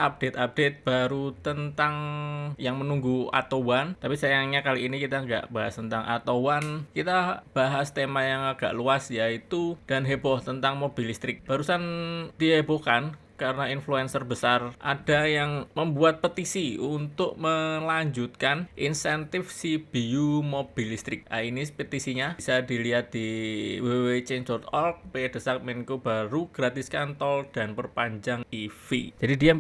update-update baru tentang yang menunggu Atau1. Tapi sayangnya kali ini kita nggak bahas tentang Atau1, kita bahas tema yang agak luas, yaitu dan heboh tentang mobil listrik. Barusan dihebohkan karena influencer besar ada yang membuat petisi untuk melanjutkan insentif CBU mobil listrik. Nah, ini petisinya bisa dilihat di www.change.org. Desak Menko baru gratiskan tol dan perpanjang EV. Jadi dia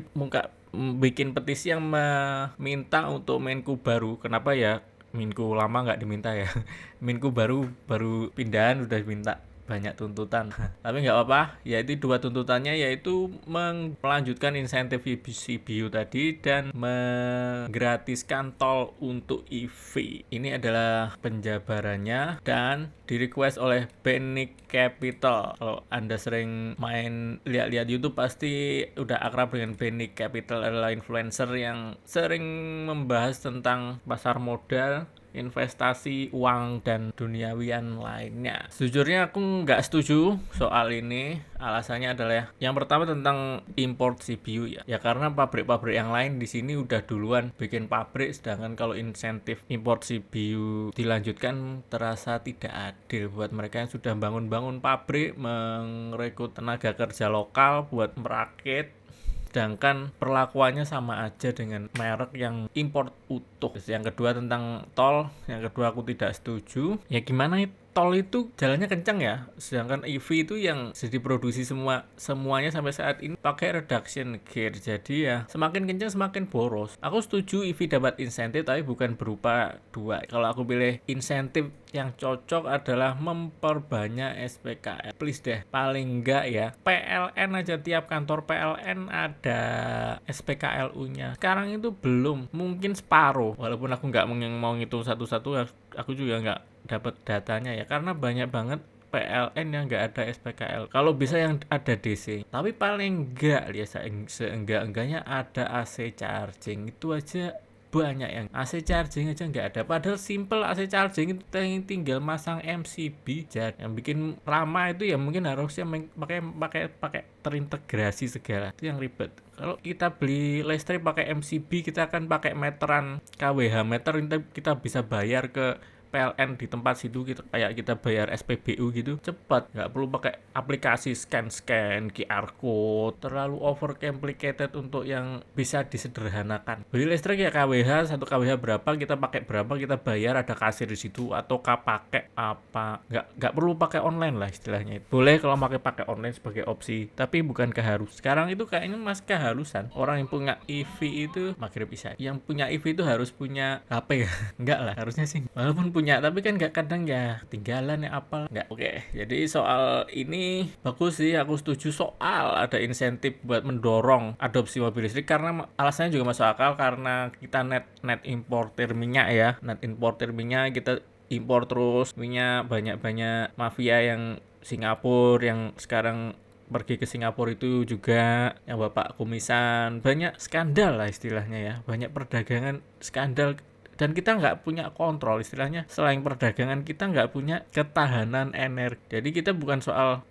bikin petisi yang meminta untuk Menko baru. Kenapa ya Menko lama nggak diminta ya? Menko baru pindahan udah minta banyak tuntutan. Tapi nggak apa-apa, yaitu dua tuntutannya, yaitu melanjutkan insentif CBU tadi dan menggratiskan tol untuk EV. Ini adalah penjabarannya dan di-request oleh Panic Capital. Kalau Anda sering main lihat YouTube pasti udah akrab dengan Panic Capital, adalah influencer yang sering membahas tentang pasar modal, investasi, uang, dan duniawian lainnya. Sejujurnya aku nggak setuju soal ini. Alasannya adalah yang pertama tentang import CBU ya. Ya karena pabrik-pabrik yang lain di sini udah duluan bikin pabrik, sedangkan kalau insentif import CBU dilanjutkan terasa tidak adil buat mereka yang sudah bangun pabrik, merekrut tenaga kerja lokal buat merakit, sedangkan perlakuannya sama aja dengan merek yang import utuh. Terus yang kedua tentang tol, yang kedua aku tidak setuju. Ya gimana tol itu jalannya kencang ya, sedangkan EV itu yang diproduksi semuanya sampai saat ini pakai reduction gear, jadi ya semakin kencang semakin boros. Aku setuju EV dapat insentif tapi bukan berupa dua. Kalau aku pilih insentif yang cocok adalah memperbanyak SPKL. Please deh, paling enggak ya PLN aja, tiap kantor PLN ada SPKLU-nya. Sekarang itu belum, mungkin separuh. Walaupun aku nggak mau ngitung satu-satu, aku juga nggak dapat datanya ya, karena banyak banget PLN yang nggak ada SPKL. Kalau bisa yang ada DC, tapi paling enggak ya seenggak-enggaknya ada AC charging. Itu aja banyak yang AC charging aja nggak ada, padahal simple AC charging itu tinggal masang MCB. Jadi yang bikin lama itu ya mungkin harusnya pakai terintegrasi segala, itu yang ribet. Kalau kita beli listrik pakai MCB, kita akan pakai meteran, KWH meter, kita bisa bayar ke PLN di tempat situ gitu, kayak kita bayar SPBU gitu, cepat, nggak perlu pakai aplikasi scan QR code, terlalu over complicated untuk yang bisa disederhanakan. Beli listrik ya KWH, 1 KWH berapa, kita pakai berapa, kita bayar, ada kasir di situ, atau pakai apa, nggak perlu pakai online lah istilahnya. Boleh kalau pakai online sebagai opsi, tapi bukan keharus. Sekarang itu kayaknya masih keharusan. Orang yang punya EV itu maghrib isya, yang punya EV itu harus punya HP ya. Enggak lah, harusnya sih, walaupun punya, tapi kan nggak, kadang ya tinggalan ya apa nggak. Oke, jadi soal ini bagus sih, aku setuju soal ada insentif buat mendorong adopsi mobil listrik, karena alasannya juga masuk akal, karena kita net importer minyak ya, kita impor terus minyak, banyak mafia yang Singapura yang sekarang pergi ke Singapura itu juga, yang bapak kumisan, banyak skandal lah istilahnya ya, banyak perdagangan skandal, dan kita nggak punya kontrol istilahnya. Selain perdagangan, kita nggak punya ketahanan energi. Jadi kita bukan soal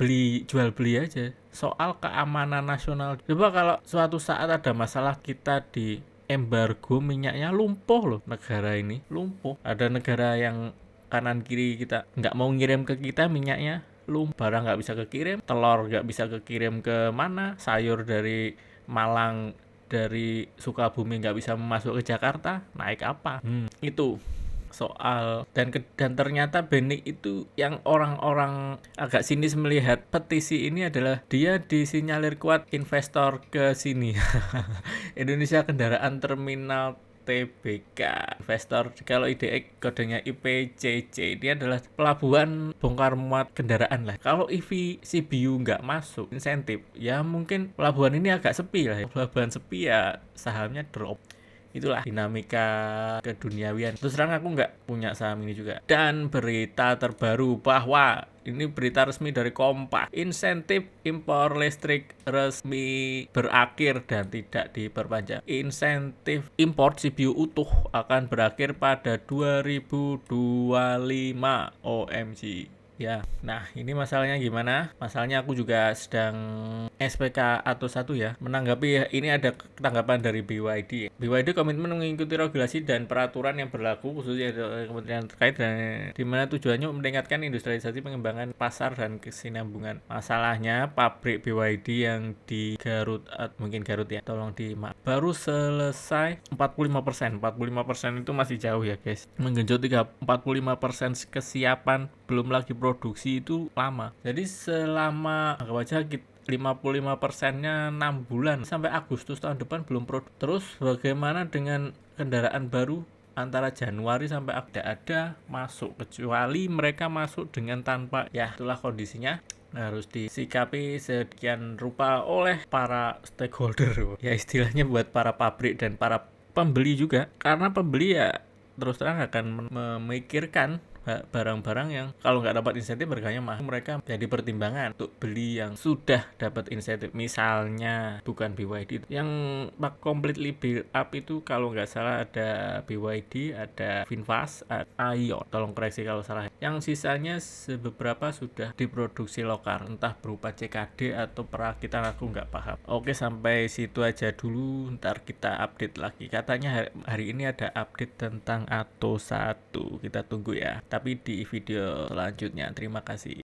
jual beli aja, soal keamanan nasional. Coba kalau suatu saat ada masalah, kita di embargo minyaknya, lumpuh loh negara ini, lumpuh. Ada negara yang kanan kiri kita nggak mau ngirim ke kita minyaknya, barang nggak bisa kekirim, telur nggak bisa kekirim ke mana, sayur dari Malang, dari Sukabumi nggak bisa masuk ke Jakarta, naik apa? Itu soal, dan ternyata Benik itu yang orang-orang agak sinis melihat petisi ini adalah dia disinyalir kuat investor ke sini. Indonesia Kendaraan Terminal TBK, investor, kalau IDX kodenya IPCC, ini adalah pelabuhan bongkar muat kendaraan lah. Kalau EV CBU nggak masuk insentif, ya mungkin pelabuhan ini agak sepi lah. Pelabuhan sepi ya sahamnya drop. Itulah dinamika keduniawian. Terus terang aku nggak punya saham ini juga. Dan berita terbaru bahwa ini berita resmi dari Kompas, insentif impor listrik resmi berakhir dan tidak diperpanjang. Insentif impor CBU utuh akan berakhir pada 2025. OMG. Ya, nah ini masalahnya gimana? Masalahnya aku juga sedang SPK atau satu ya. Menanggapi ini ada tanggapan dari BYD. BYD komitmen mengikuti regulasi dan peraturan yang berlaku khususnya kementerian terkait dan di mana tujuannya meningkatkan industrialisasi pengembangan pasar dan kesinambungan. Masalahnya pabrik BYD yang di Garut, mungkin Garut ya, tolong baru selesai 45%. 45% itu masih jauh ya guys. Menggenjot 45% kesiapan belum lagi produksi itu lama. Jadi selama anggap aja 55%-nya 6 bulan sampai Agustus tahun depan belum produk. Terus bagaimana dengan kendaraan baru antara Januari sampai tidak ada masuk, kecuali mereka masuk dengan tanpa, ya itulah kondisinya, harus disikapi sekian rupa oleh para stakeholder ya, istilahnya buat para pabrik dan para pembeli juga, karena pembeli ya terus terang akan memikirkan barang-barang yang kalau nggak dapat insentif harganya mahal. Mereka jadi pertimbangan untuk beli yang sudah dapat insentif, misalnya bukan BYD yang completely build up itu, kalau nggak salah ada BYD, ada VinFast, ada Aion, tolong koreksi kalau salah. Yang sisanya beberapa sudah diproduksi lokal, entah berupa CKD atau perakitan, aku nggak paham. Oke, sampai situ aja dulu, ntar kita update lagi. Katanya hari ini ada update tentang Atto 1, kita tunggu ya, tapi di video selanjutnya. Terima kasih.